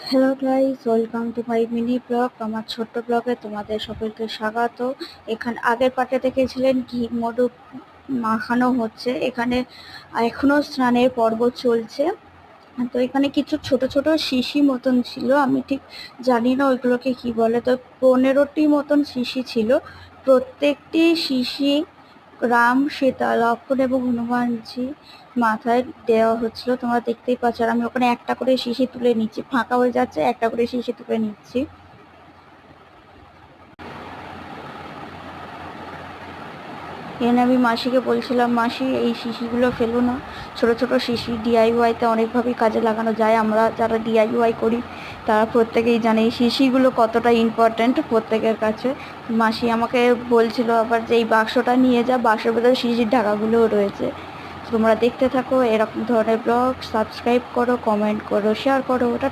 Hello guys, welcome to my mini blog. আমার ছোট্ট ব্লগে তোমাদের সকলকে স্বাগত। এখানে আগের পার্টে দেখেছিলেন ঘি মধু মাখানো হচ্ছে, এখানে এখনো স্নানের পর্ব চলছে। তো এখানে কিছু ছোট ছোট শিশি মতন ছিল, আমি ঠিক জানি না ওইগুলোকে কি বলে। তো 15টি মতন শিশি ছিল, প্রত্যেকটি শিশি রাম, সীতা, লক্ষ্মণ এবং হনুমানজি মাথায় দেওয়া হচ্ছিল। তোমরা দেখতেই পাচ্ছ, আর আমি ওখানে একটা করে শিশি তুলে নিচ্ছি, ফাঁকা হয়ে যাচ্ছে, একটা করে শিশি তুলে নিচ্ছি। এখানে আমি মাসিকে বলছিলাম, মাসি এই শিশিগুলো ফেলো না, ছোট ছোট শিশি ডিআইওয়াইতে অনেকভাবেই কাজে লাগানো যায়। আমরা যারা ডিআইওয়াই করি তারা প্রত্যেকেই জানে এই শিশিগুলো কতটা ইম্পর্ট্যান্ট প্রত্যেকের কাছে। মাসি আমাকে বলছিল আবার যে এই বাক্সটা নিয়ে যা, বাক্সের ভেতরে শিশির ঢাকাগুলোও রয়েছে। তোমরা দেখতে থাকো এরকম ধরনের ব্লগ, সাবস্ক্রাইব করো, কমেন্ট করো, শেয়ার করো। টাটা।